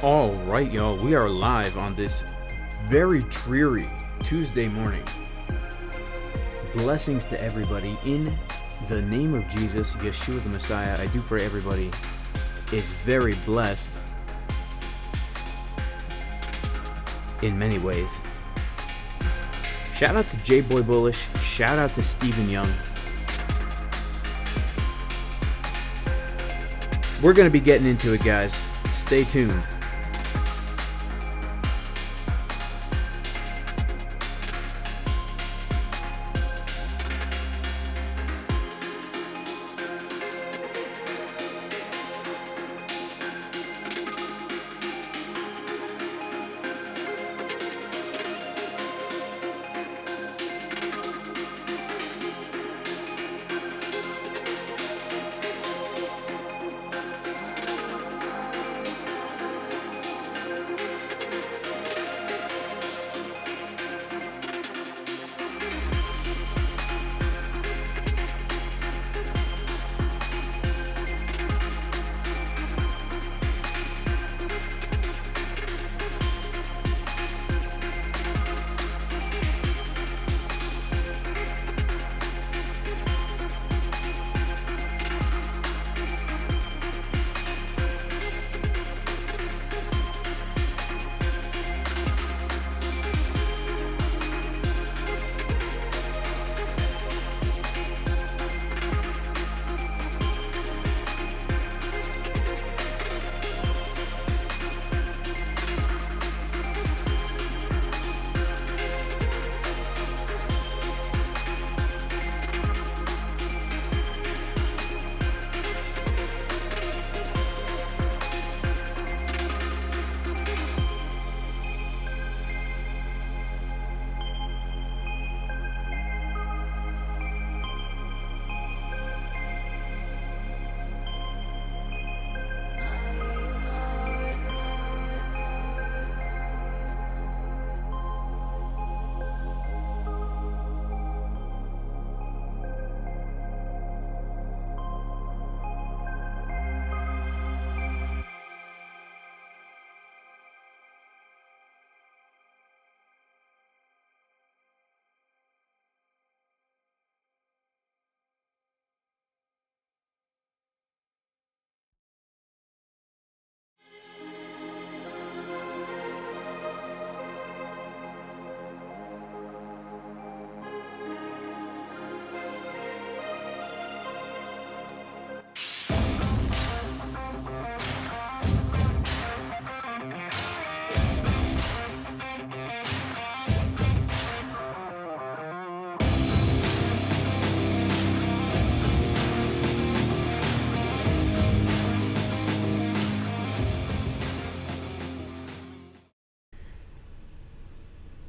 All right, y'all, we are live on this very dreary Tuesday morning. Blessings to everybody in the name of Jesus, Yeshua the Messiah. I do pray everybody is very blessed in many ways. Shout out to J-Boy Bullish. Shout out to Stephen Young. We're going to be getting into it, guys. Stay tuned.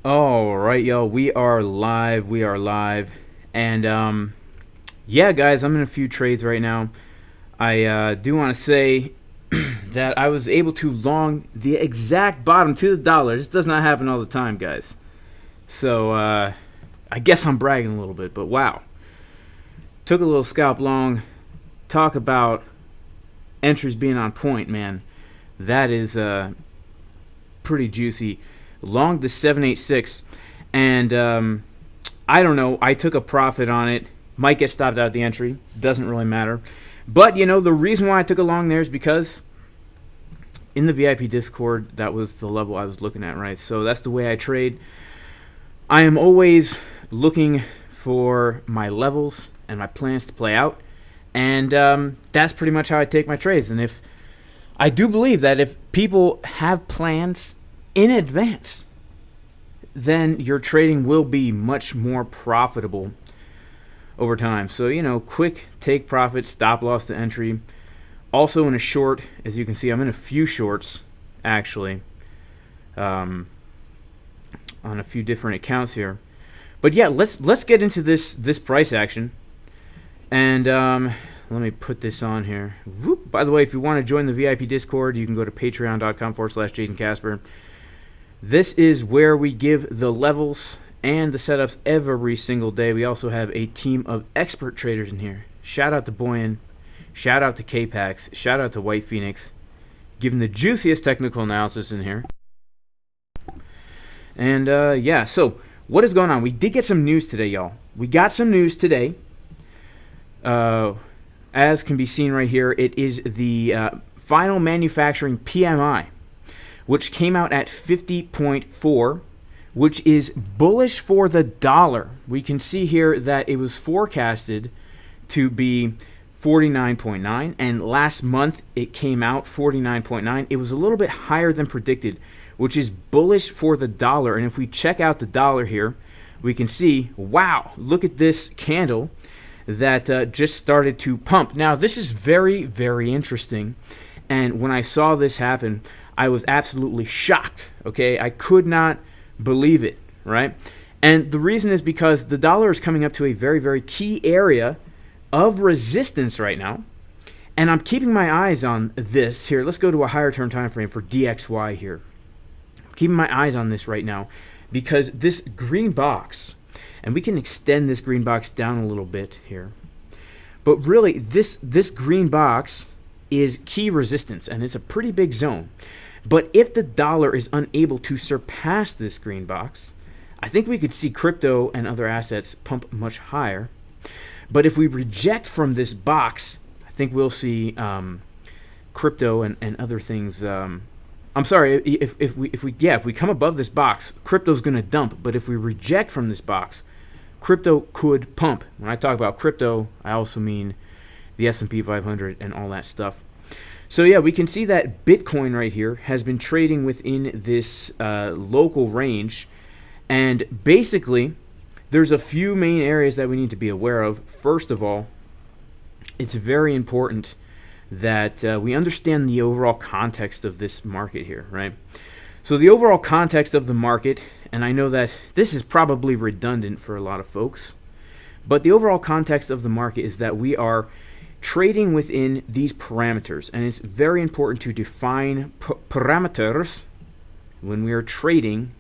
All right, y'all, we are live. And yeah, guys, I'm in a few trades right now. I do want to say that I was able to long the exact bottom to the dollar. This does not happen all the time, guys. So I guess I'm bragging a little bit, but wow. Took a little scalp long. Talk about entries being on point, man. That is pretty juicy. Long the 786, and I don't know, I took a profit on it. Might get stopped out at the entry, doesn't really matter. But you know, the reason why I took a long there is because in the VIP Discord, that was the level I was looking at, right? So that's the way I trade. I am always looking for my levels and my plans to play out, and that's pretty much how I take my trades. And if I do believe that if people have plans in advance, then your trading will be much more profitable over time. So, you know, quick take profit, stop loss to entry. Also in a short, as you can see, I'm in a few shorts, actually, on a few different accounts here. But yeah, let's get into this price action. And let me put this on here. Whoop. By the way, if you want to join the VIP Discord, you can go to patreon.com/JasonCasper. This is where we give the levels and the setups every single day. We also have a team of expert traders in here. Shout out to Boyan. Shout out to K-Pax. Shout out to White Phoenix. giving the juiciest technical analysis in here. And yeah, so what is going on? We did get some news today, y'all. We got some news today. As can be seen right here, it is the final manufacturing PMI, which came out at 50.4, which is bullish for the dollar. We can see here that it was forecasted to be 49.9, and last month it came out 49.9. It was a little bit higher than predicted, which is bullish for the dollar. And if we check out the dollar here, we can see, wow, look at this candle that just started to pump. Now, this is very, very interesting. And when I saw this happen, I was absolutely shocked, okay? I could not believe it, right? And the reason is because the dollar is coming up to a very, very key area of resistance right now. And I'm keeping my eyes on this here. Let's go to a higher term time frame for DXY here. I'm keeping my eyes on this right now because this green box, and we can extend this green box down a little bit here. But really, this green box is key resistance, and it's a pretty big zone. But if the dollar is unable to surpass this green box, I think we could see crypto and other assets pump much higher. But if we reject from this box, I think we'll see crypto and other things. I'm sorry, if we come above this box, crypto's going to dump. But if we reject from this box, crypto could pump. When I talk about crypto, I also mean the S&P 500 and all that stuff. So yeah, we can see that Bitcoin right here has been trading within this local range. And basically, there's a few main areas that we need to be aware of. First of all, it's very important that we understand the overall context of this market here, right? So the overall context of the market, and I know that this is probably redundant for a lot of folks, but the overall context of the market is that we are trading within these parameters, and it's very important to define parameters when we are trading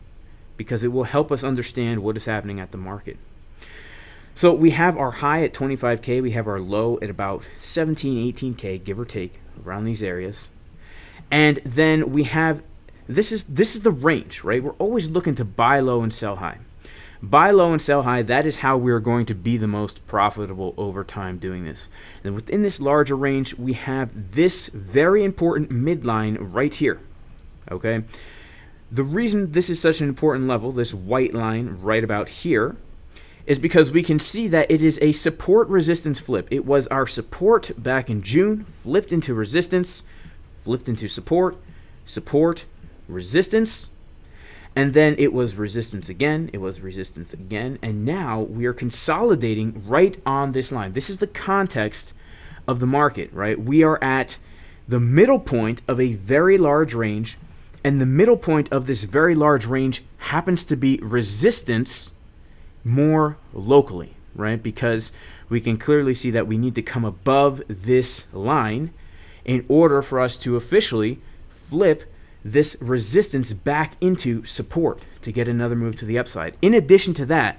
because it will help us understand what is happening at the market. So we have our high at 25K, we have our low at about 17, 18K, give or take, around these areas. And then we have, this is the range, right? We're always looking to buy low and sell high. Buy low and sell high, that is how we're going to be the most profitable over time doing this. And within this larger range, we have this very important midline right here, okay? The reason this is such an important level, this white line right about here, is because we can see that it is a support resistance flip. It was our support back in June, flipped into resistance, flipped into support, support, resistance, and then it was resistance again, it was resistance again, and now we are consolidating right on this line. This is the context of the market, right? We are at the middle point of a very large range, and the middle point of this very large range happens to be resistance more locally, right? Because we can clearly see that we need to come above this line in order for us to officially flip this resistance back into support to get another move to the upside. In addition to that,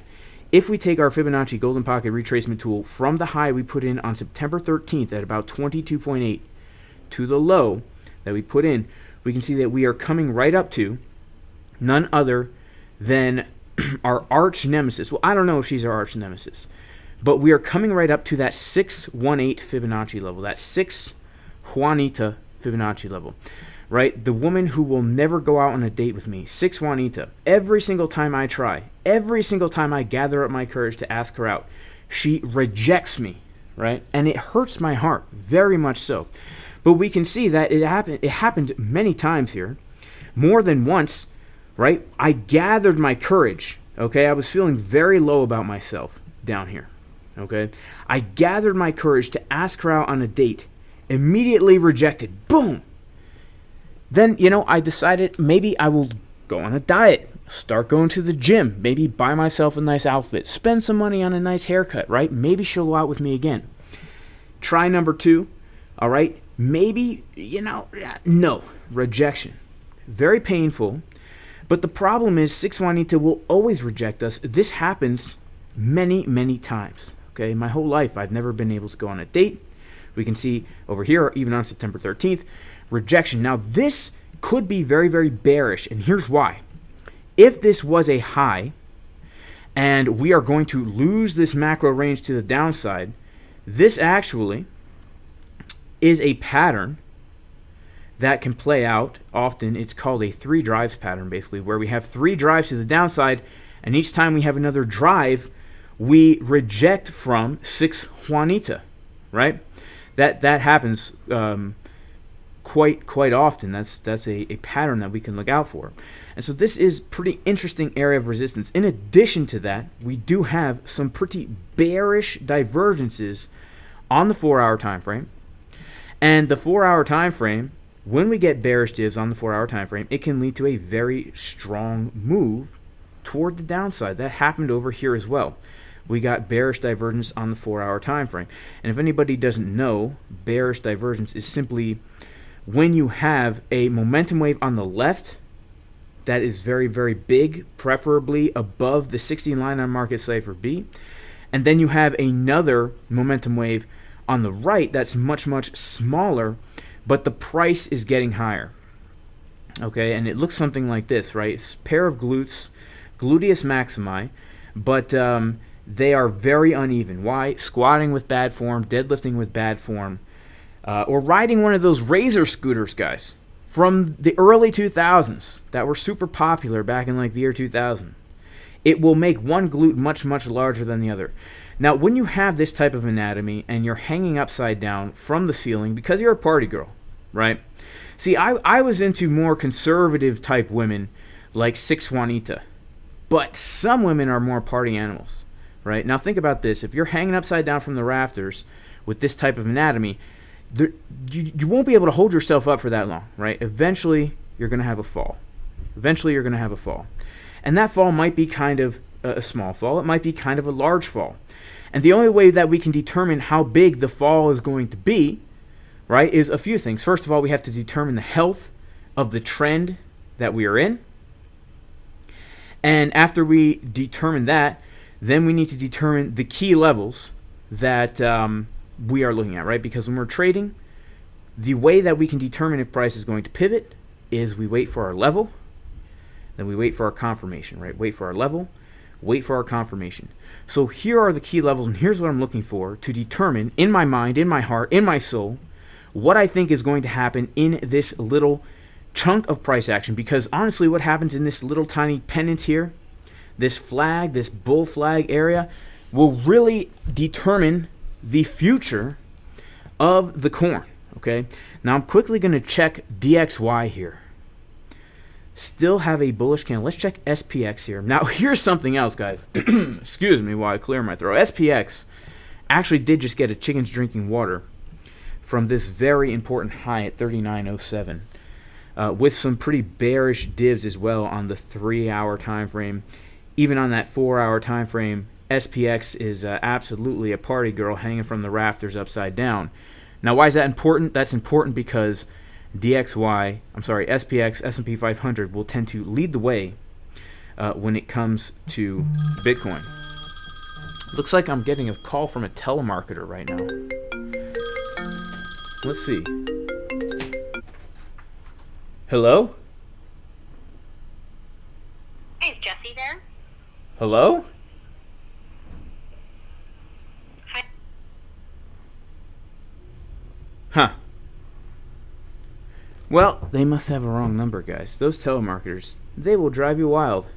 if we take our Fibonacci Golden Pocket retracement tool from the high we put in on September 13th at about 22.8 to the low that we put in, we can see that we are coming right up to none other than our arch nemesis. Well, I don't know if she's our arch nemesis, but we are coming right up to that 618 Fibonacci level, that 6 Juanita Fibonacci level, right? The woman who will never go out on a date with me, 6 Juanita. Every single time I try, every single time I gather up my courage to ask her out, she rejects me, right? And it hurts my heart, very much so. But we can see that it happened many times here, more than once, right? I gathered my courage, okay? I was feeling very low about myself down here, okay? I gathered my courage to ask her out on a date, immediately rejected, boom. Then, I decided maybe I will go on a diet, start going to the gym, maybe buy myself a nice outfit, spend some money on a nice haircut, right? Maybe she'll go out with me again. Try number 2, all right? Maybe, no, rejection. Very painful. But the problem is 6 Juanita will always reject us. This happens many, many times. Okay, my whole life I've never been able to go on a date. We can see over here, even on September 13th, rejection. Now, this could be very, very bearish, and here's why. If this was a high, and we are going to lose this macro range to the downside, this actually is a pattern that can play out often. It's called a 3 drives pattern, basically, where we have 3 drives to the downside, and each time we have another drive, we reject from 6 Juanita, right? That happens quite often. That's a pattern that we can look out for. And so this is pretty interesting area of resistance. In addition to that, we do have some pretty bearish divergences on the 4-hour time frame. And the 4-hour time frame, when we get bearish divs on the 4-hour time frame, it can lead to a very strong move toward the downside. That happened over here as well. We got bearish divergence on the 4-hour time frame. And if anybody doesn't know, bearish divergence is simply when you have a momentum wave on the left that is very, very big, preferably above the 60-line on market Cipher B, and then you have another momentum wave on the right that's much, much smaller, but the price is getting higher. Okay, and it looks something like this, right? It's a pair of glutes, gluteus maximi, but they are very uneven. Why? Squatting with bad form, deadlifting with bad form, or riding one of those razor scooters, guys, from the early 2000s that were super popular back in like the year 2000. It will make one glute much, much larger than the other. Now, when you have this type of anatomy and you're hanging upside down from the ceiling because you're a party girl, right? See, I was into more conservative type women like 6 Juanita, but some women are more party animals, right? Now, think about this. If you're hanging upside down from the rafters with this type of anatomy, you won't be able to hold yourself up for that long, right? Eventually, you're going to have a fall. And that fall might be kind of a small fall. It might be kind of a large fall. And the only way that we can determine how big the fall is going to be, right, is a few things. First of all, we have to determine the health of the trend that we are in. And after we determine that, then we need to determine the key levels that we are looking at, right? Because when we're trading, the way that we can determine if price is going to pivot is we wait for our level, then we wait for our confirmation, right? Wait for our level, wait for our confirmation. So here are the key levels, and here's what I'm looking for to determine in my mind, in my heart, in my soul, what I think is going to happen in this little chunk of price action. Because honestly, what happens in this little tiny pennant here, this flag, this bull flag area, will really determine the future of the coin. Okay, now I'm quickly going to check DXY here. Still have a bullish candle. Let's check SPX here. Now here's something else, guys. Excuse me while I clear my throat. SPX actually did just get a chicken's drinking water from this very important high at 39.07, with some pretty bearish divs as well on the 3-hour time frame. Even on that 4-hour time frame, SPX is absolutely a party girl hanging from the rafters upside down. Now, why is that important? That's important because SPX, S&P 500 will tend to lead the way when it comes to Bitcoin. Looks like I'm getting a call from a telemarketer right now. Let's see. Hello? Hey, is Jesse there? Hello? Hi. Huh. Well, they must have a wrong number, guys. Those telemarketers, they will drive you wild.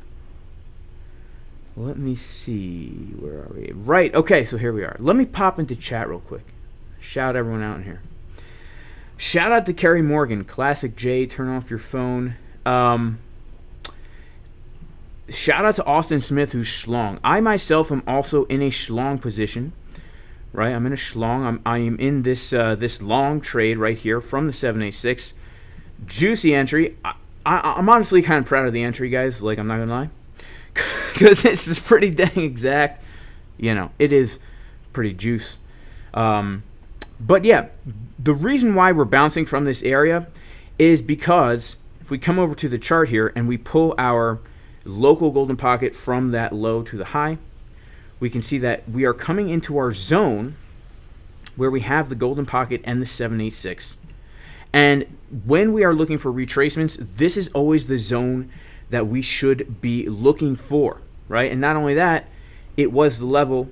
Let me see. Where are we? Right. Okay, so here we are. Let me pop into chat real quick. Shout everyone out in here. Shout out to Kerry Morgan. Classic J, turn off your phone. Shout out to Austin Smith, who's schlong. I myself am also in a schlong position. Right, I'm in a schlong. I am in this this long trade right here from the 786. Juicy entry. I'm honestly kind of proud of the entry, guys. Like, I'm not gonna lie, because this is pretty dang exact. You know, it is pretty juice. But yeah, the reason why we're bouncing from this area is because if we come over to the chart here and we pull our local golden pocket from that low to the high, we can see that we are coming into our zone where we have the golden pocket and the 786. And when we are looking for retracements, this is always the zone that we should be looking for, right? And not only that, it was the level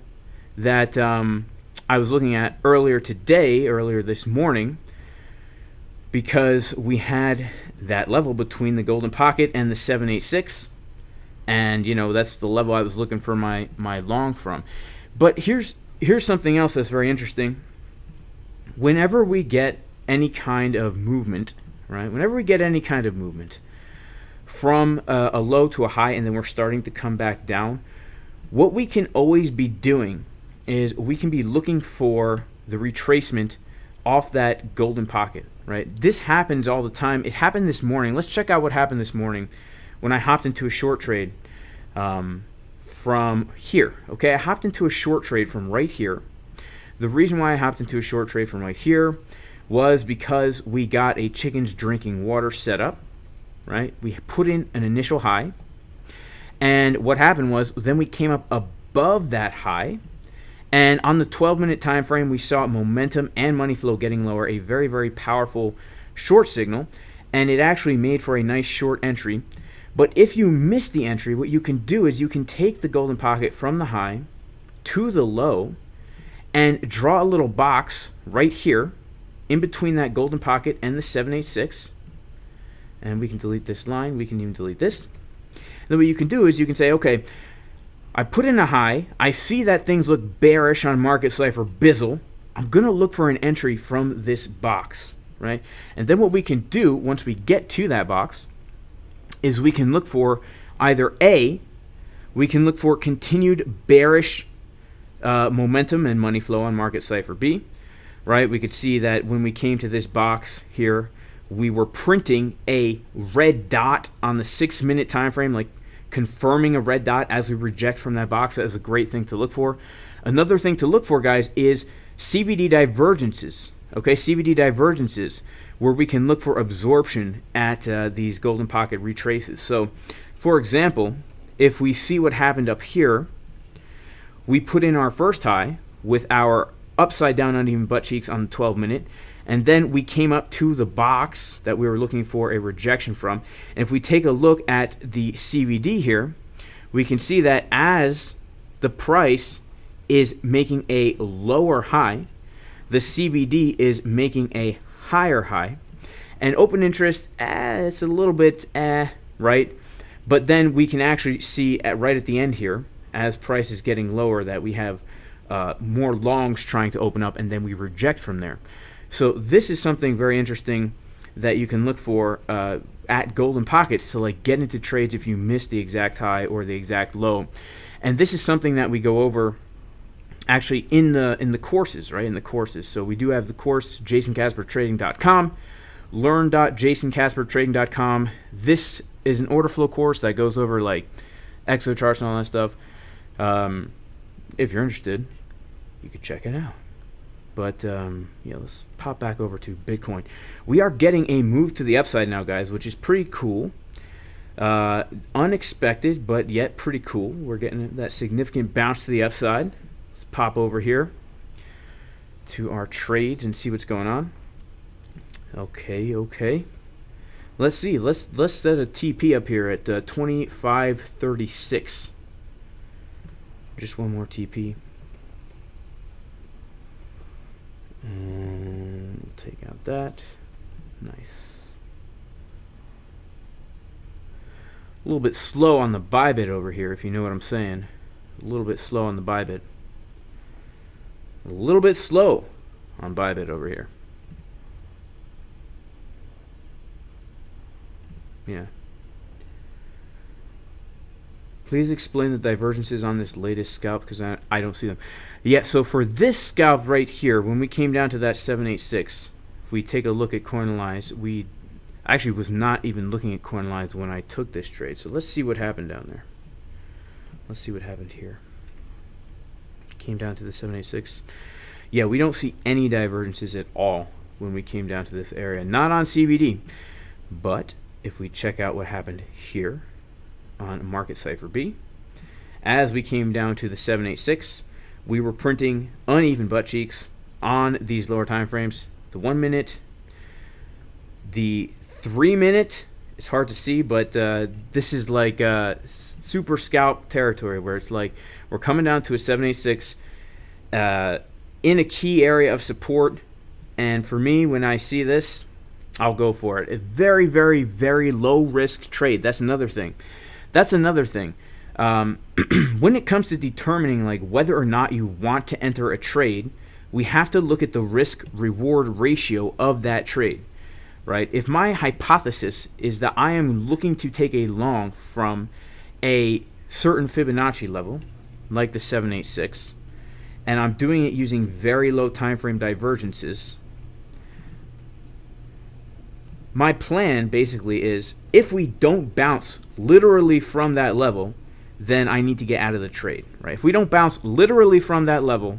that I was looking at earlier this morning, because we had that level between the golden pocket and the 786, and that's the level I was looking for my long from. But here's something else that's very interesting. Whenever we get any kind of movement, right? Whenever we get any kind of movement from a low to a high, and then we're starting to come back down, what we can always be doing is we can be looking for the retracement off that golden pocket, right? This happens all the time. It happened this morning. Let's check out what happened this morning when I hopped into a short trade from here. Okay, I hopped into a short trade from right here. The reason why I hopped into a short trade from right here was because we got a chickens drinking water set up, right? We put in an initial high, and what happened was then we came up above that high, and on the 12-minute time frame, we saw momentum and money flow getting lower, a very, very powerful short signal, and it actually made for a nice short entry. But if you miss the entry, what you can do is you can take the golden pocket from the high to the low and draw a little box right here in between that golden pocket and the 786. And we can delete this line. We can even delete this. And then what you can do is you can say, okay, I put in a high. I see that things look bearish on Market Cipher Bizzle. I'm going to look for an entry from this box, right? And then what we can do once we get to that box is we can look for either A, we can look for continued bearish momentum and money flow on Market Cipher B, right? We could see that when we came to this box here, we were printing a red dot on the 6-minute time frame, like confirming a red dot as we reject from that box. That is a great thing to look for. Another thing to look for, guys, is CVD divergences. Okay, CVD divergences, where we can look for absorption at these golden pocket retraces. So, for example, if we see what happened up here, we put in our first high with our upside down uneven butt cheeks on the 12-minute, and then we came up to the box that we were looking for a rejection from. And if we take a look at the CVD here, we can see that as the price is making a lower high, the CVD is making a higher high. And open interest, it's a little bit right? But then we can actually see right at the end here, as price is getting lower, that we have more longs trying to open up, and then we reject from there. So this is something very interesting that you can look for at golden pockets to like get into trades if you miss the exact high or the exact low. And this is something that we go over actually in the courses, right? In the courses. So we do have the course, jasoncaspertrading.com, learn.jasoncaspertrading.com. This is an order flow course that goes over like Exocharts and all that stuff. If you're interested, you could check it out. But yeah, let's pop back over to Bitcoin. We are getting a move to the upside now, guys, which is pretty cool. Unexpected, but yet pretty cool. We're getting that significant bounce to the upside. Let's pop over here to our trades and see what's going on. Okay. Let's see. Let's set a TP up here at 25.36. Just one more TP. And we'll take out that. Nice. A little bit slow on the ByBit over here, if you know what I'm saying. A little bit slow on the ByBit. A little bit slow on ByBit over here. Yeah. Please explain the divergences on this latest scalp, because I don't see them. Yeah, so for this scalp right here, when we came down to that 786, if we take a look at CoinAlyze, we actually was not even looking at CoinAlyze when I took this trade. So let's see what happened down there. Let's see what happened here. Came down to the 786. Yeah, we don't see any divergences at all when we came down to this area. Not on CVD. But if we check out what happened here on Market Cipher B, as we came down to the 786, we were printing uneven butt cheeks on these lower time frames. The 1 minute, The 3 minute, it's hard to see, but this is like super scalp territory where it's like we're coming down to a 786 in a key area of support. And for me, when I see this, I'll go for it. A very, very, very low risk trade. That's another thing. When it comes to determining like whether or not you want to enter a trade, we have to look at the risk reward ratio of that trade, right? If my hypothesis is that I am looking to take a long from a certain Fibonacci level, like the 786, and I'm doing it using very low time frame divergences, my plan basically is if we don't bounce literally from that level, then I need to get out of the trade, right? If we don't bounce literally from that level,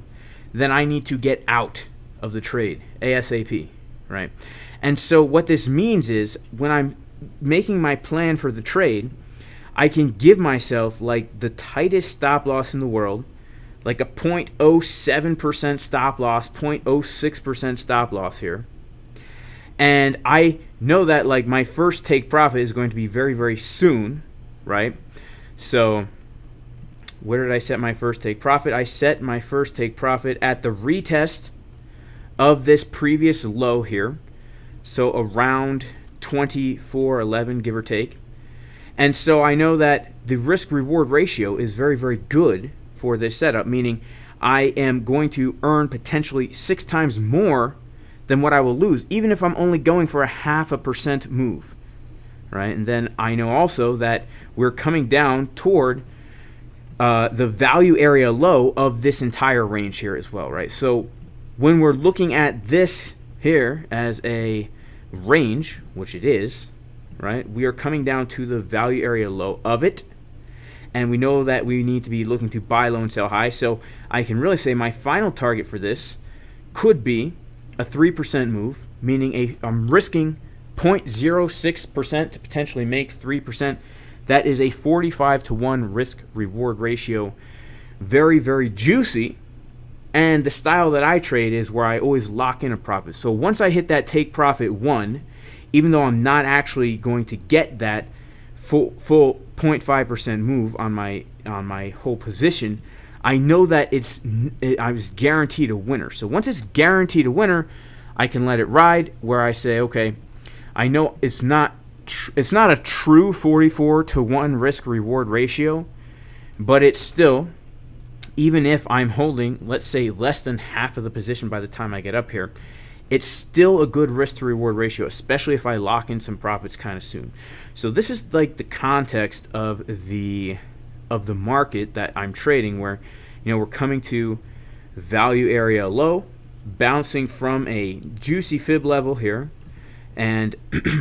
then I need to get out of the trade ASAP, right? And so what this means is when I'm making my plan for the trade, I can give myself like the tightest stop loss in the world, like a 0.07% stop loss, 0.06% stop loss here. And I know that like my first take profit is going to be very, very soon, right? So where did I set my first take profit? I set my first take profit at the retest of this previous low here. So around 24.11, give or take. And so I know that the risk reward ratio is very, very good for this setup, meaning I am going to earn potentially 6 times more than what I will lose, even if I'm only going for a 0.5% move, right? And then I know also that we're coming down toward the value area low of this entire range here as well, right? So when we're looking at this here as a range, which it is, right, we are coming down to the value area low of it, and we know that we need to be looking to buy low and sell high. So I can really say my final target for this could be a 3% move, meaning I'm risking 0.06% to potentially make 3%. That is a 45-to-1 risk reward ratio. Very, very juicy. And the style that I trade is where I always lock in a profit. So once I hit that take profit 1, even though I'm not actually going to get that full 0.5% move on my whole position, I know that I was guaranteed a winner. So once it's guaranteed a winner, I can let it ride. Where I say, okay, I know it's not a true 44-to-1 risk reward ratio, but it's still, even if I'm holding, let's say, less than half of the position by the time I get up here, it's still a good risk to reward ratio, especially if I lock in some profits kind of soon. So this is like the context of the market that I'm trading, where we're coming to value area low, bouncing from a juicy fib level here, and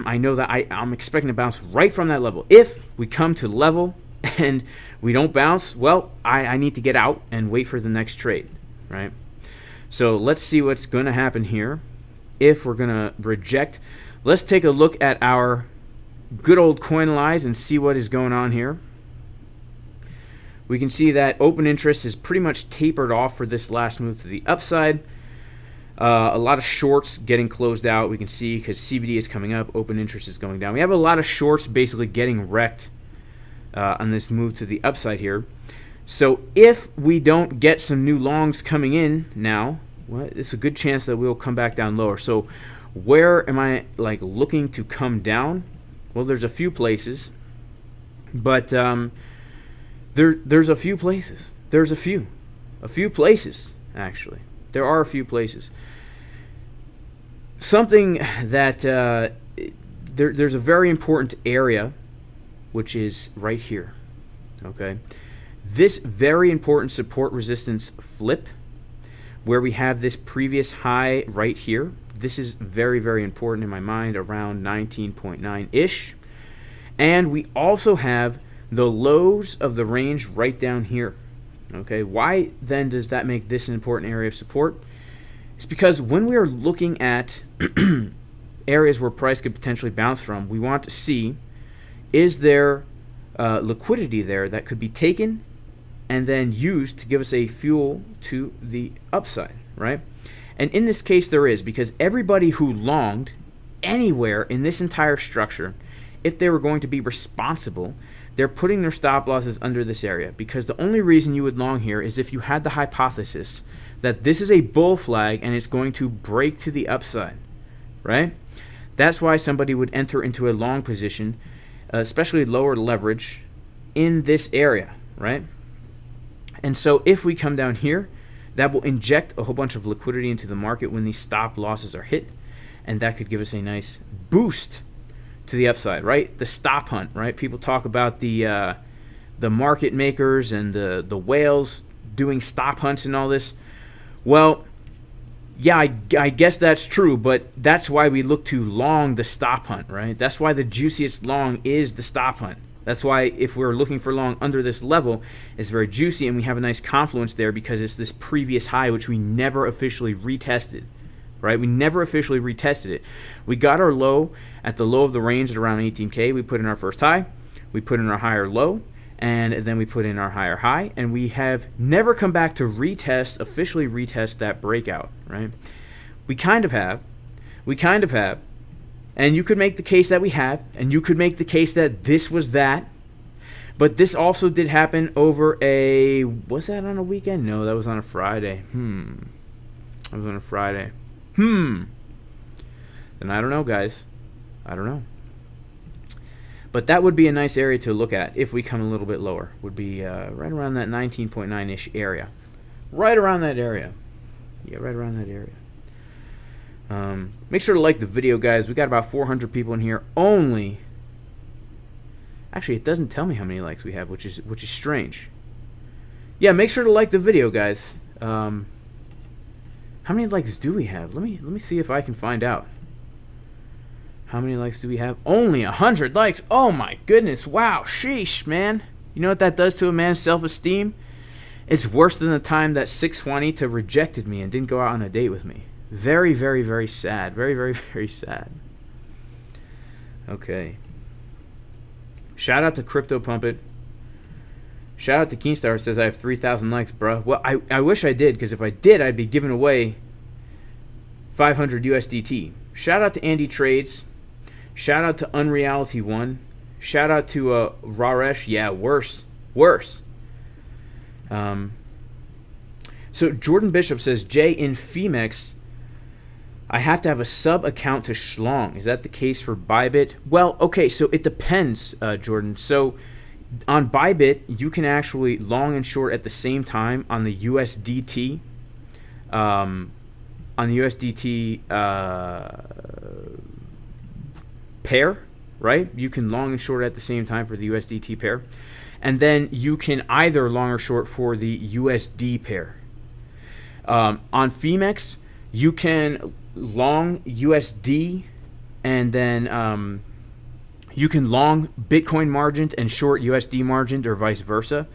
I know that I'm expecting to bounce right from that level. If we come to level and we don't bounce, well, I need to get out and wait for the next trade, right? So let's see what's going to happen here. If we're going to reject, let's take a look at our good old Coinalyze and see what is going on here. We can see that open interest is pretty much tapered off for this last move to the upside. A lot of shorts getting closed out. We can see because CBD is coming up, open interest is going down. We have a lot of shorts basically getting wrecked on this move to the upside here. So if we don't get some new longs coming in now, well, it's a good chance that we'll come back down lower. So where am I like looking to come down? Well, there's a few places, but there's a few places. There's a few places actually. There are a few places. Something that there's a very important area, which is right here. Okay, this very important support resistance flip, where we have this previous high right here. This is very, very important in my mind, around 19.9-ish. And we also have the lows of the range right down here. Okay, why then does that make this an important area of support? It's because when we are looking at areas where price could potentially bounce from, we want to see, is there liquidity there that could be taken and then used to give us a fuel to the upside, right? And in this case there is, because everybody who longed anywhere in this entire structure, if they were going to be responsible, they're putting their stop losses under this area, because the only reason you would long here is if you had the hypothesis that this is a bull flag and it's going to break to the upside, right? That's why somebody would enter into a long position, especially lower leverage, in this area, right? And so if we come down here, that will inject a whole bunch of liquidity into the market when these stop losses are hit, and that could give us a nice boost to the upside, right? The stop hunt, right? People talk about the market makers and the whales doing stop hunts and all this. Well, yeah, I guess that's true, but that's why we look to long the stop hunt, right? That's why the juiciest long is the stop hunt. That's why if we're looking for long under this level, it's very juicy, and we have a nice confluence there because it's this previous high, which we never officially retested, right? We never officially retested it. We got our low at the low of the range at around 18K. We put in our first high, we put in our higher low, and then we put in our higher high, and we have never come back to officially retest that breakout, right? We kind of have, and you could make the case that we have, and you could make the case that this was that, but this also did happen over was that on a weekend? No, that was on a Friday. That was on a Friday. Then I don't know, guys. I don't know. But that would be a nice area to look at if we come a little bit lower. Would be right around that 19.9-ish area. Right around that area. Yeah, right around that area. Make sure to like the video, guys. We got about 400 people in here only. Actually, it doesn't tell me how many likes we have, which is strange. Yeah, make sure to like the video, guys. How many likes do we have? Let me see if I can find out. How many likes do we have? Only 100 likes. Oh my goodness. Wow. Sheesh, man. You know what that does to a man's self-esteem? It's worse than the time that 620 rejected me and didn't go out on a date with me. Very, very, very sad. Very, very, very sad. Okay. Shout out to Crypto Pump It. Shout out to Keenstar, says I have 3,000 likes, bro. Well, I wish I did, because if I did, I'd be giving away 500 USDT. Shout out to Andy Trades. Shout out to Unreality One. Shout out to Raresh. Yeah, worse. So Jordan Bishop says, Jay, in PHEMEX, I have to have a sub account to schlong. Is that the case for ByBit? Well, okay, so it depends, Jordan. So on ByBit, you can actually long and short at the same time on the USDT. On the USDT pair, right? You can long and short at the same time for the USDT pair. And then you can either long or short for the USD pair. On PHEMEX, you can long USD, and then you can long Bitcoin margin and short USD margin, or vice versa.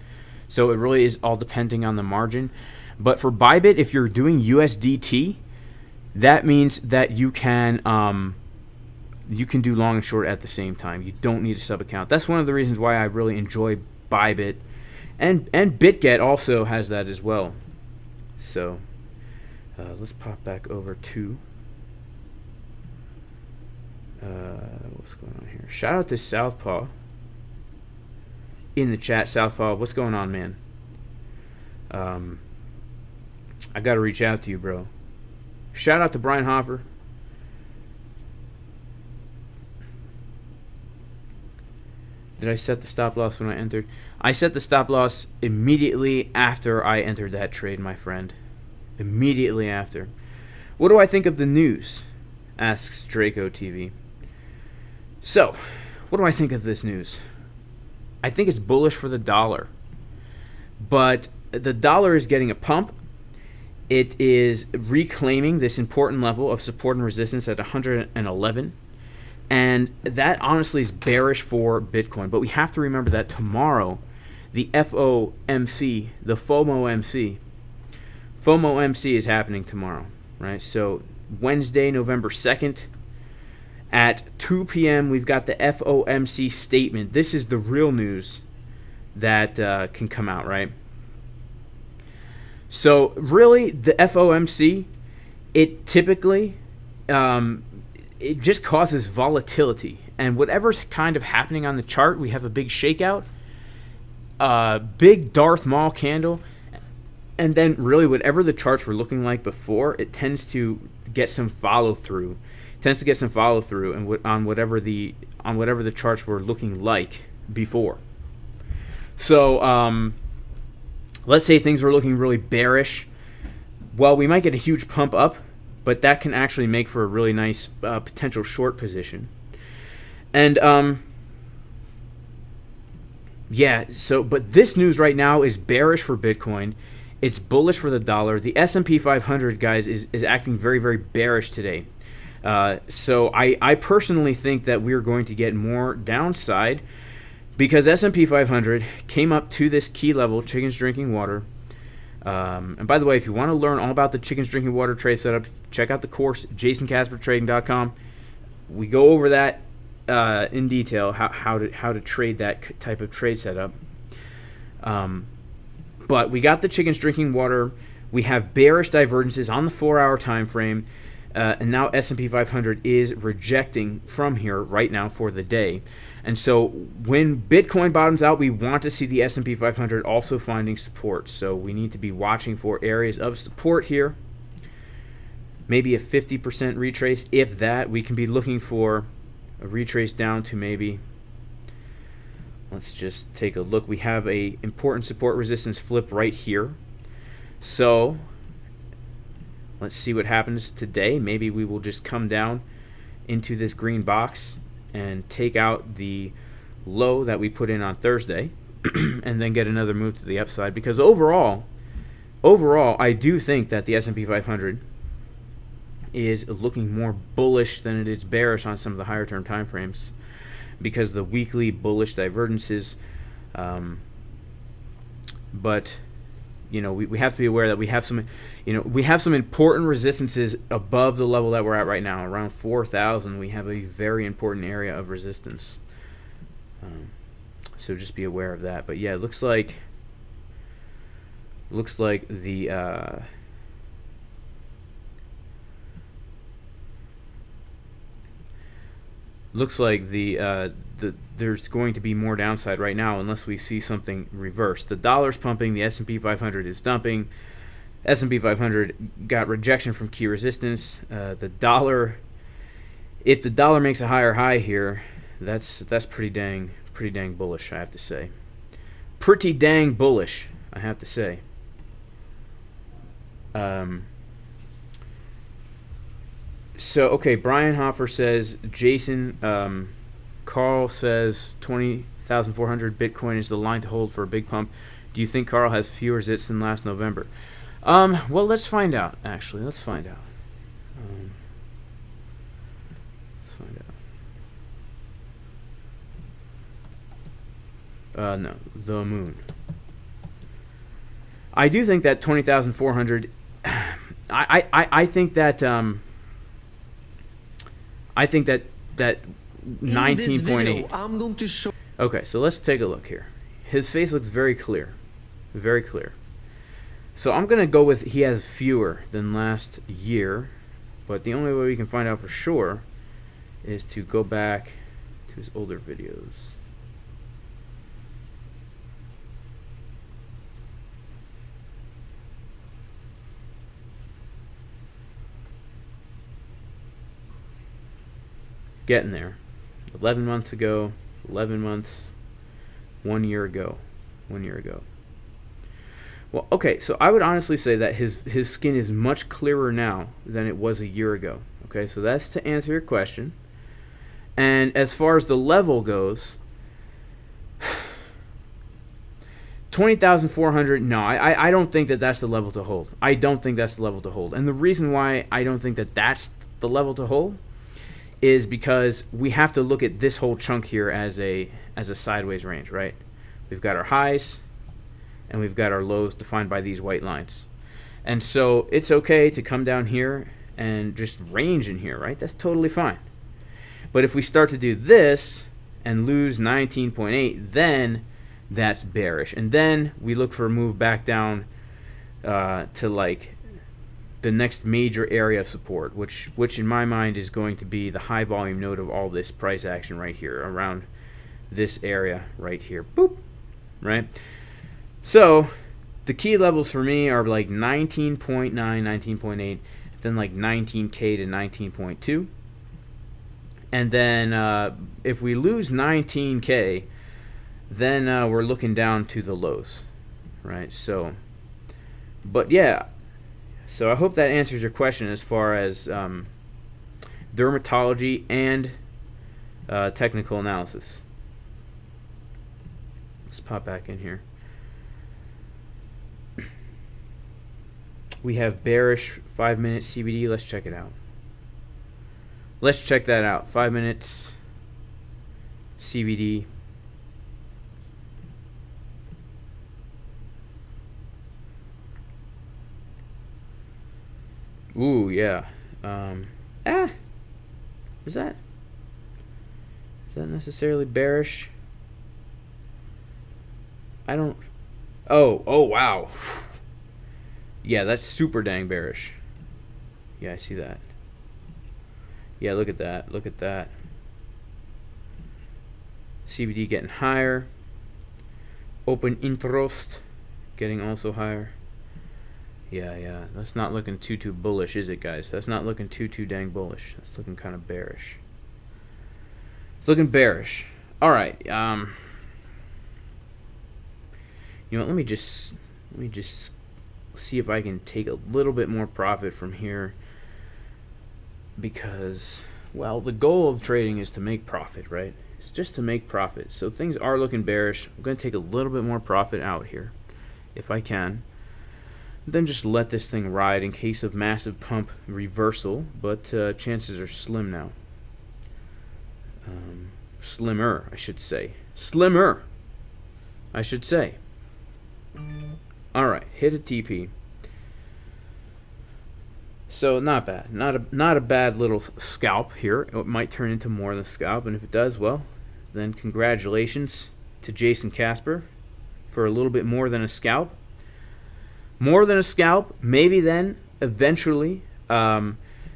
So it really is all depending on the margin. But for ByBit, if you're doing USDT, that means that you can do long and short at the same time. You don't need a sub account. That's one of the reasons why I really enjoy ByBit, and Bitget also has that as well. So let's pop back over to what's going on here. Shout out to Southpaw in the chat. Southpaw, what's going on, man? I got to reach out to you, bro. Shout out to Brian Hoffer. Did I set the stop loss when I entered? I set the stop loss immediately after I entered that trade, my friend. Immediately after. What do I think of the news? Asks Draco TV. So, what do I think of this news? I think it's bullish for the dollar. But the dollar is getting a pump. It is reclaiming this important level of support and resistance at 111. And that honestly is bearish for Bitcoin. But we have to remember that tomorrow, the FOMC, the FOMO-MC is happening tomorrow, right? So Wednesday, November 2nd, at 2 p.m., we've got the FOMC statement. This is the real news that can come out, right? So really, the FOMC, it typically it just causes volatility. And whatever's kind of happening on the chart, we have a big shakeout, big Darth Maul candle, and then really whatever the charts were looking like before, it tends to get some follow through. And on whatever the charts were looking like before. So let's say things were looking really bearish. Well, we might get a huge pump up, but that can actually make for a really nice potential short position. And but this news right now is bearish for Bitcoin. It's bullish for the dollar. The S&P 500, guys, is acting very, very bearish today. So I personally think that we're going to get more downside because S&P 500 came up to this key level, chickens drinking water. And by the way, if you want to learn all about the chickens drinking water trade setup, check out the course, jasoncaspertrading.com. We go over that in detail, how to trade that type of trade setup. But we got the chickens drinking water. We have bearish divergences on the 4-hour time frame. And now S&P 500 is rejecting from here right now for the day. And so when Bitcoin bottoms out, we want to see the S&P 500 also finding support. So we need to be watching for areas of support here. Maybe a 50% retrace. If that, we can be looking for a retrace down to maybe, let's just take a look. We have a important support resistance flip right here. So let's see what happens today. Maybe we will just come down into this green box and take out the low that we put in on Thursday and then get another move to the upside. Because overall, I do think that the S&P 500 is looking more bullish than it is bearish on some of the higher term time frames because the weekly bullish divergences. But we have to be aware that we have some important resistances above the level that we're at right now, around 4,000. We have a very important area of resistance. So just be aware of that. But yeah, it looks like the there's going to be more downside right now unless we see something reversed. The dollar's pumping, the S&P 500 is dumping. S&P 500 got rejection from key resistance. The dollar, if the dollar makes a higher high here, that's pretty dang bullish, I have to say. Pretty dang bullish, I have to say. So, okay, Brian Hoffer says, Jason, Carl says 20,400 Bitcoin is the line to hold for a big pump. Do you think Carl has fewer zits than last November? Well, let's find out, actually. Let's find out. No, the moon. I do think that 20,400, I think that, I think that 19.8. I'm going to show. Okay, so let's take a look here. His face looks very clear, very clear. So I'm gonna go with he has fewer than last year, but the only way we can find out for sure is to go back to his older videos. Getting there. 11 months ago, 11 months, 1 year ago, 1 year ago. Well, okay, so I would honestly say that his skin is much clearer now than it was a year ago. Okay, so that's to answer your question. And as far as the level goes, 20,400, no, I don't think that that's the level to hold. I don't think that's the level to hold. And the reason why I don't think that that's the level to hold is because we have to look at this whole chunk here as a sideways range, right? We've got our highs and we've got our lows defined by these white lines. And so it's okay to come down here and just range in here, right? That's totally fine. But if we start to do this and lose 19.8, then that's bearish. And then we look for a move back down to like the next major area of support, which in my mind is going to be the high volume node of all this price action right here, around this area right here. Boop. Right? So the key levels for me are like 19.9, 19.8, then like 19K to 19.2. And then if we lose 19K, then we're looking down to the lows, right? So, but yeah, so I hope that answers your question as far as dermatology and technical analysis. Let's pop back in here. We have bearish 5-minute CBD. Let's check it out. Let's check that out. 5 minutes CBD. Ooh, yeah. Is that necessarily bearish? I don't. Oh, wow. Yeah, that's super dang bearish. Yeah, I see that. Yeah, look at that. Look at that. CBD getting higher. Open interest getting also higher. Yeah. That's not looking too bullish, is it, guys? That's not looking too dang bullish. That's looking kind of bearish. It's looking bearish. All right. You know what? Let me just see if I can take a little bit more profit from here, because, well, the goal of trading is to make profit, right? It's just to make profit. So things are looking bearish. I'm going to take a little bit more profit out here if I can. Then just let this thing ride in case of massive pump reversal, but chances are slim now. Slimmer, I should say. Slimmer, I should say. All right, hit a TP. So not bad, not a bad little scalp here. It might turn into more than a scalp, and if it does, well, then congratulations to Jason Casper for a little bit more than a scalp. More than a scalp, maybe then eventually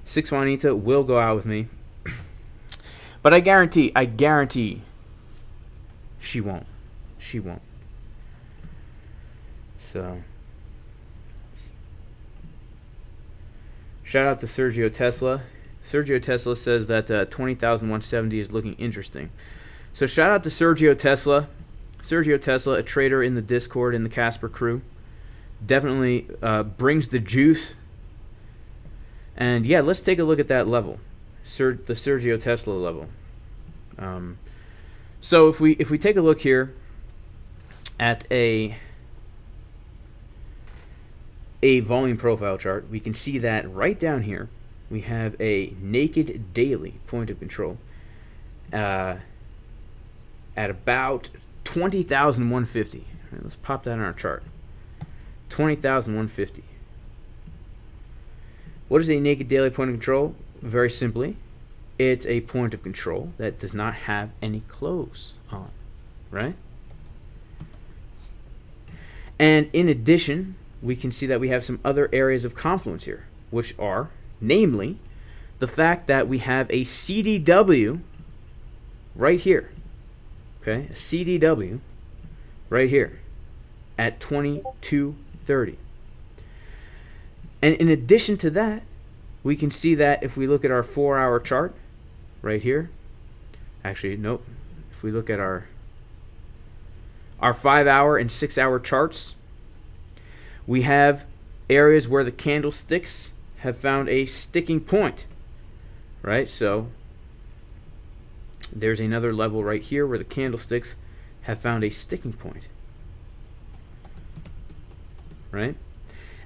Six Juanita will go out with me, but I guarantee she won't. So, shout out to Sergio Tesla. Sergio Tesla says that 20,170 is looking interesting. So shout out to Sergio Tesla. Sergio Tesla, a trader in the Discord in the Casper crew, definitely brings the juice. And yeah, let's take a look at that level, the Sergio Tesla level. So if we take a look here at a volume profile chart, we can see that right down here we have a naked daily point of control at about 20,150. Right, let's pop that on our chart. 20,150. What is a naked daily point of control? Very simply, it's a point of control that does not have any close on, right? And in addition, we can see that we have some other areas of confluence here, which are, namely, the fact that we have a CDW right here, okay? A CDW right here at 2230. And in addition to that, we can see that if we look at our 4-hour chart right here, actually, nope. If we look at our 5-hour and 6-hour charts, we have areas where the candlesticks have found a sticking point, right? So there's another level right here where the candlesticks have found a sticking point, right?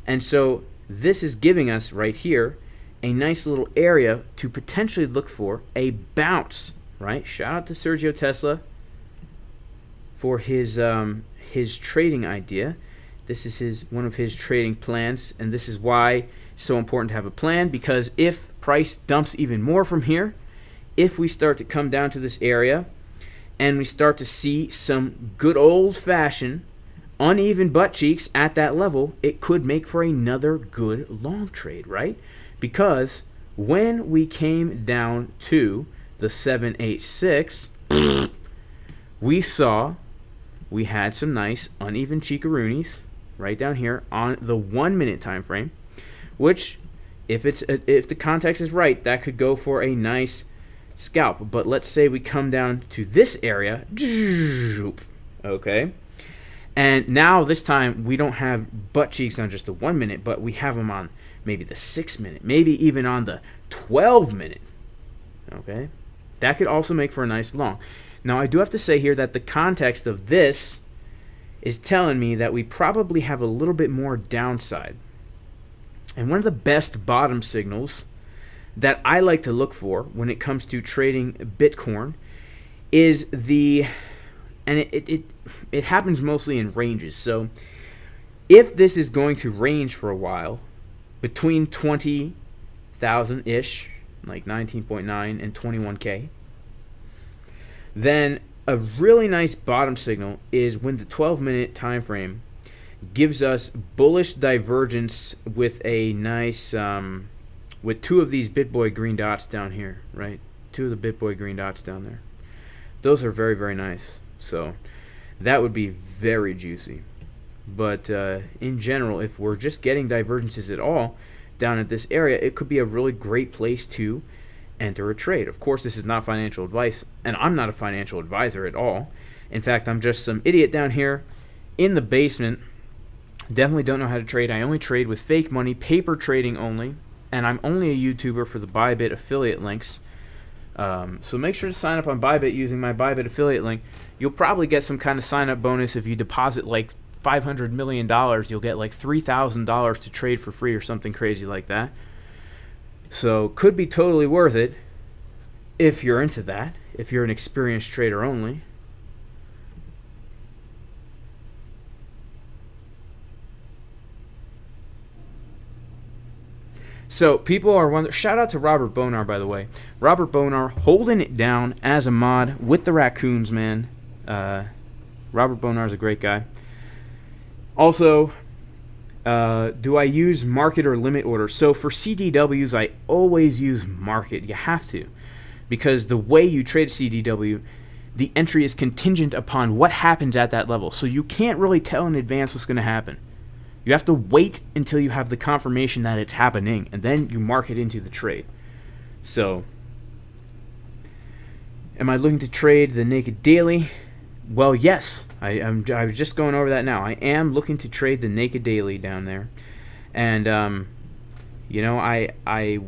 And so this is giving us right here a nice little area to potentially look for a bounce, right? Shout out to Sergio Tesla for his trading idea. This is one of his trading plans, and this is why it's so important to have a plan, because if price dumps even more from here, if we start to come down to this area and we start to see some good old-fashioned uneven butt cheeks at that level, it could make for another good long trade, right? Because when we came down to the 786, we saw we had some nice uneven cheekaroonies right down here on the 1 minute time frame, which if the context is right, that could go for a nice scalp. But let's say we come down to this area, okay, and now this time we don't have butt cheeks on just the 1 minute, but we have them on maybe the 6 minute, maybe even on the 12 minute, okay. That could also make for a nice long. Now I do have to say here that the context of this is telling me that we probably have a little bit more downside. And one of the best bottom signals that I like to look for when it comes to trading Bitcoin is and it happens mostly in ranges. So if this is going to range for a while between 20,000-ish, like 19.9 and 21K, then a really nice bottom signal is when the 12-minute time frame gives us bullish divergence with a nice with two of these BitBoy green dots down here, right? Two of the BitBoy green dots down there. Those are very, very nice. So that would be very juicy. But in general, if we're just getting divergences at all down at this area, it could be a really great place to enter a trade. Of course, this is not financial advice, and I'm not a financial advisor at all. In fact, I'm just some idiot down here in the basement. Definitely don't know how to trade. I only trade with fake money, paper trading only, and I'm only a YouTuber for the ByBit affiliate links. So make sure to sign up on ByBit using my ByBit affiliate link. You'll probably get some kind of sign-up bonus if you deposit like $500 million. You'll get like $3,000 to trade for free or something crazy like that. So could be totally worth it if you're into that, if you're an experienced trader only. So people are wondering, shout out to Robert Bonar, by the way. Robert Bonar holding it down as a mod with the raccoons, man. Robert Bonar is a great guy. Also, do I use market or limit order? So for CDWs, I always use market. You have to. Because the way you trade CDW, the entry is contingent upon what happens at that level. So you can't really tell in advance what's going to happen. You have to wait until you have the confirmation that it's happening, and then you mark it into the trade. So, am I looking to trade the naked daily? Well, yes. I was just going over that now. I am looking to trade the naked daily down there, and you know, I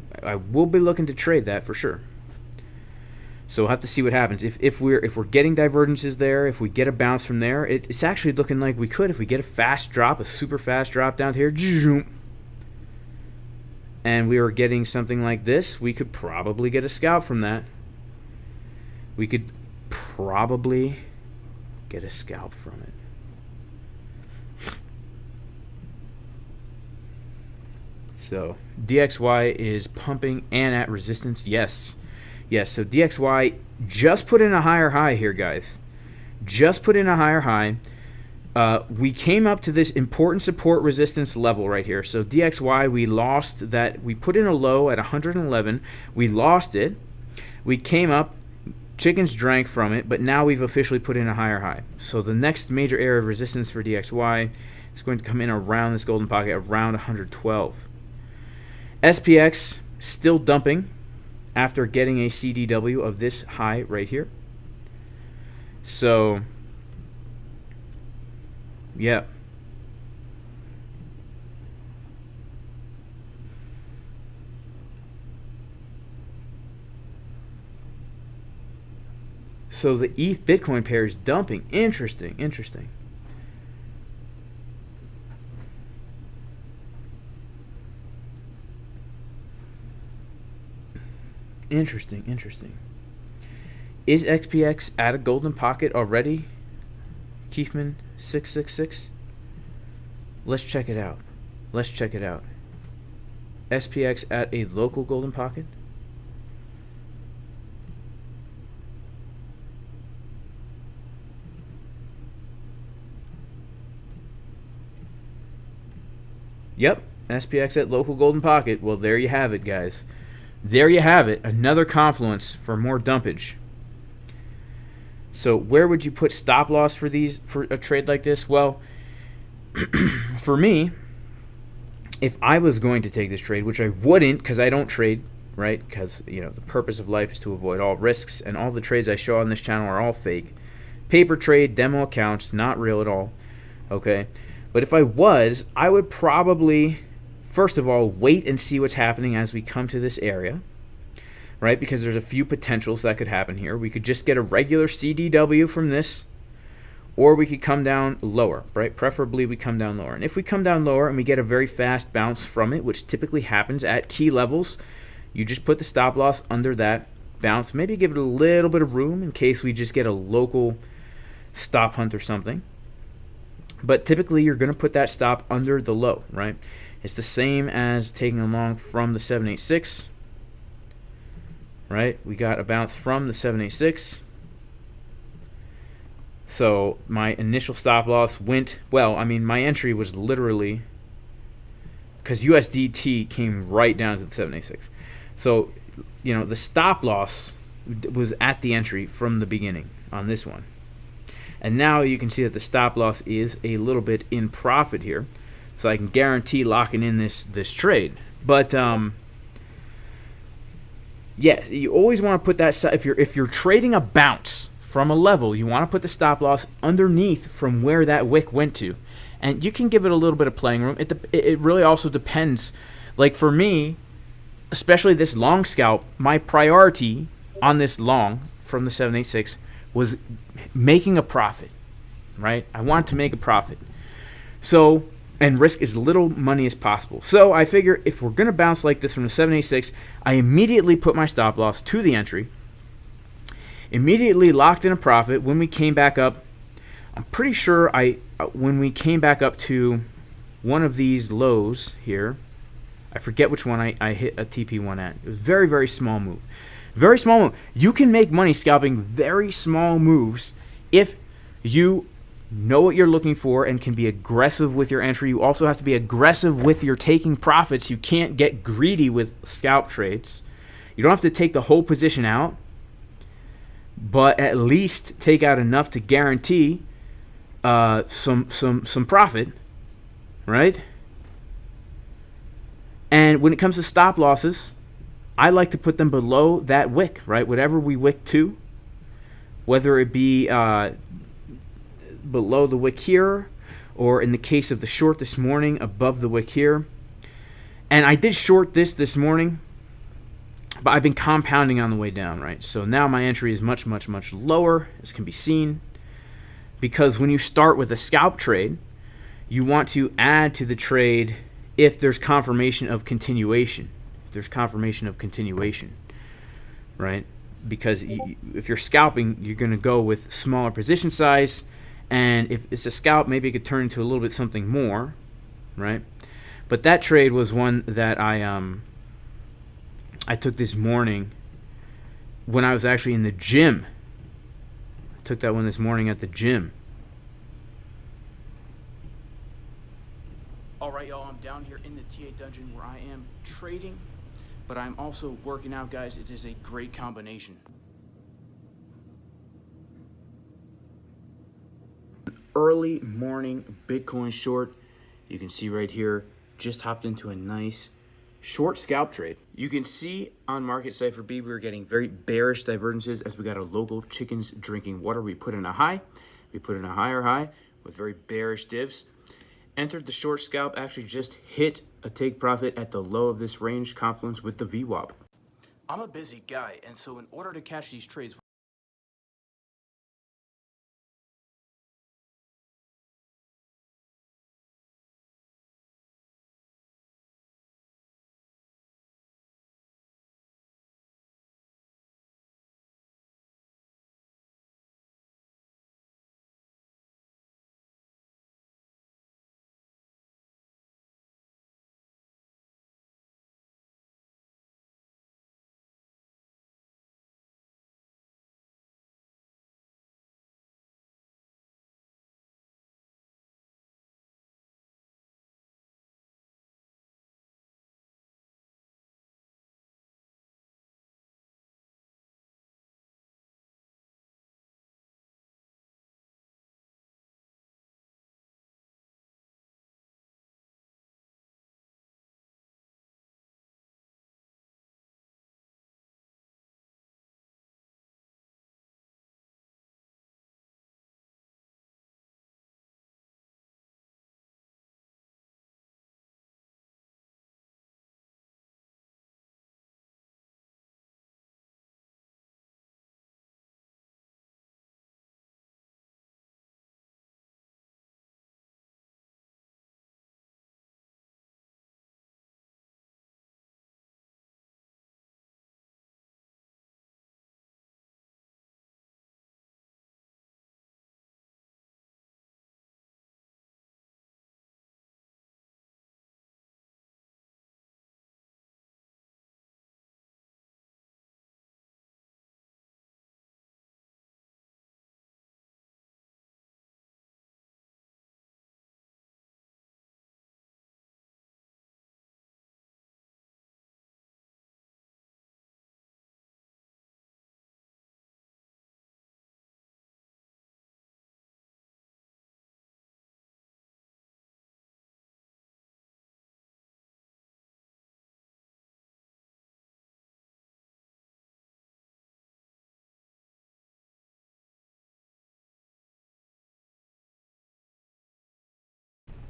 will be looking to trade that for sure. So we'll have to see what happens. If we're getting divergences there, if we get a bounce from there, it's actually looking like we could. If we get a fast drop, a super fast drop down here, and we were getting something like this, we could probably get a scalp from that. We could probably get a scalp from it. So DXY is pumping and at resistance. Yes. Yes, so DXY just put in a higher high here, guys. Just put in a higher high. We came up to this important support resistance level right here. So DXY, we lost that. We put in a low at 111. We lost it. We came up. Chickens drank from it, but now we've officially put in a higher high. So the next major area of resistance for DXY is going to come in around this golden pocket, around 112. SPX still dumping after getting a CDW of this high right here. So, yeah. So the ETH Bitcoin pair is dumping. Interesting, interesting. Interesting, interesting. Is XPX at a golden pocket already? Keithman 666. Let's check it out. Let's check it out. SPX at a local golden pocket. Yep, SPX at local golden pocket. Well, there you have it, guys. There you have it. Another confluence for more dumpage. So where would you put stop loss for a trade like this? Well, for me, if I was going to take this trade, which I wouldn't because I don't trade, right? Because the purpose of life is to avoid all risks, and all the trades I show on this channel are all fake. Paper trade, demo accounts, not real at all. Okay? But if I was, I would probably, first of all, wait and see what's happening as we come to this area, right? Because there's a few potentials that could happen here. We could just get a regular CDW from this, or we could come down lower, right? Preferably we come down lower. And if we come down lower and we get a very fast bounce from it, which typically happens at key levels, you just put the stop loss under that bounce. Maybe give it a little bit of room in case we just get a local stop hunt or something. But typically you're going to put that stop under the low, right? It's the same as taking a long from the 786, right? We got a bounce from the 786. So my initial stop loss went, well, I mean, my entry was literally, because USDT came right down to the 786. So, the stop loss was at the entry from the beginning on this one. And now you can see that the stop loss is a little bit in profit here. So I can guarantee locking in this trade. But yeah, you always want to put that, if you're trading a bounce from a level, you want to put the stop loss underneath from where that wick went to. And you can give it a little bit of playing room. It really also depends. Like for me, especially this long scalp, my priority on this long from the 786 was making a profit, right? I want to make a profit. So, and risk as little money as possible. So I figure if we're going to bounce like this from the 786, I immediately put my stop loss to the entry, immediately locked in a profit. When we came back up, I'm pretty sure when we came back up to one of these lows here, I forget which one I hit a TP1 at. It was a very, very small move. Very small move. You can make money scalping very small moves if you know what you're looking for and can be aggressive with your entry. You also have to be aggressive with your taking profits. You can't get greedy with scalp trades. You don't have to take the whole position out, but at least take out enough to guarantee some profit, right? And when it comes to stop losses, I like to put them below that wick, right? Whatever we wick to, whether it be below the wick here, or in the case of the short this morning, above the wick here. And I did short this morning, but I've been compounding on the way down, right? So now my entry is much, much, much lower, as can be seen, because when you start with a scalp trade, you want to add to the trade if there's confirmation of continuation. If there's confirmation of continuation, right? Because if you're scalping, you're going to go with smaller position size, and if it's a scalp, maybe it could turn into a little bit something more, right? But that trade was one that I took this morning when I was actually in the gym. I took that one this morning at the gym. All right, y'all, I'm down here in the TA dungeon where I am trading, but I'm also working out, guys. It is a great combination. Early morning Bitcoin short. You can see right here, just hopped into a nice short scalp trade. You can see on market Cipher B, we were getting very bearish divergences as we got a local chickens drinking water. We put in a high, we put in a higher high with very bearish divs. Entered the short scalp, actually just hit a take profit at the low of this range confluence with the VWAP. I'm a busy guy, and so in order to catch these trades,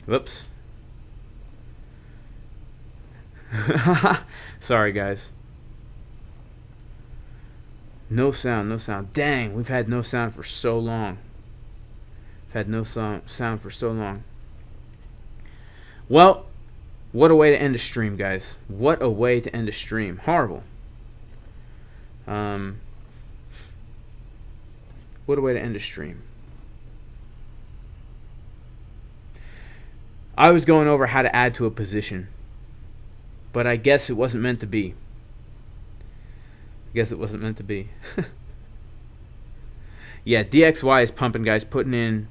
Whoops. Sorry, guys. No sound, no sound. Dang, we've had no sound for so long. We've had no sound for so long. Well, what a way to end a stream, guys. What a way to end a stream. Horrible. What a way to end a stream. I was going over how to add to a position, but I guess it wasn't meant to be. Yeah, DXY is pumping, guys. Putting in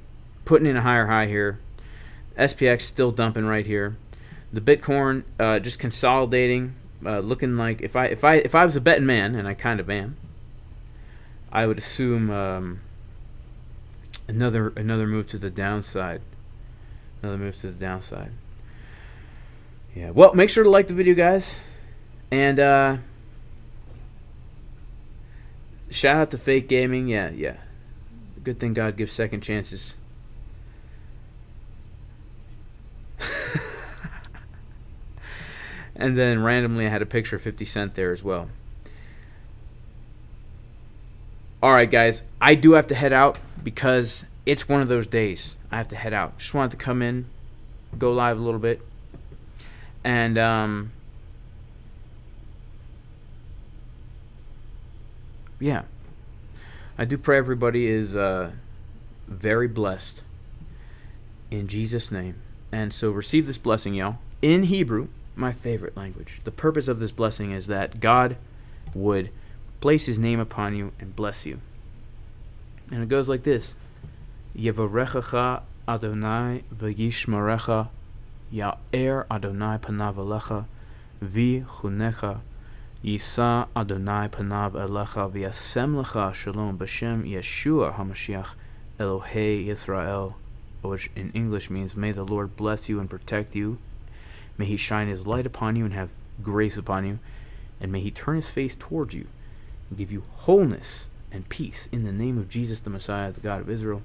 a higher high here. SPX still dumping right here. The Bitcoin just consolidating, looking like if I was a betting man, and I kind of am, I would assume another move to the downside. Yeah. Well, make sure to like the video, guys, and shout out to Fake Gaming. Yeah. Good thing God gives second chances. And then randomly I had a picture of 50 Cent there as well. Alright, guys. I do have to head out because it's one of those days. I have to head out. Just wanted to come in, go live a little bit. And yeah. I do pray everybody is very blessed in Jesus' name. And so receive this blessing, y'all, in Hebrew, my favorite language. The purpose of this blessing is that God would place his name upon you and bless you. And it goes like this. Yevarechecha Adonai v'yishmerecha Ya'er Adonai panav elecha v'chunecha Yisa Adonai panav elecha v'yasem lecha shalom b'shem Yeshua HaMashiach Elohei Yisrael, which in English means, may the Lord bless you and protect you. May he shine his light upon you and have grace upon you. And may he turn his face towards you and give you wholeness and peace in the name of Jesus the Messiah, the God of Israel.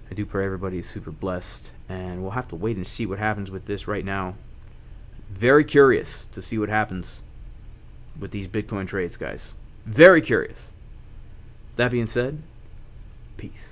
I do pray everybody is super blessed. And we'll have to wait and see what happens with this right now. Very curious to see what happens with these Bitcoin trades, guys. Very curious. That being said, peace.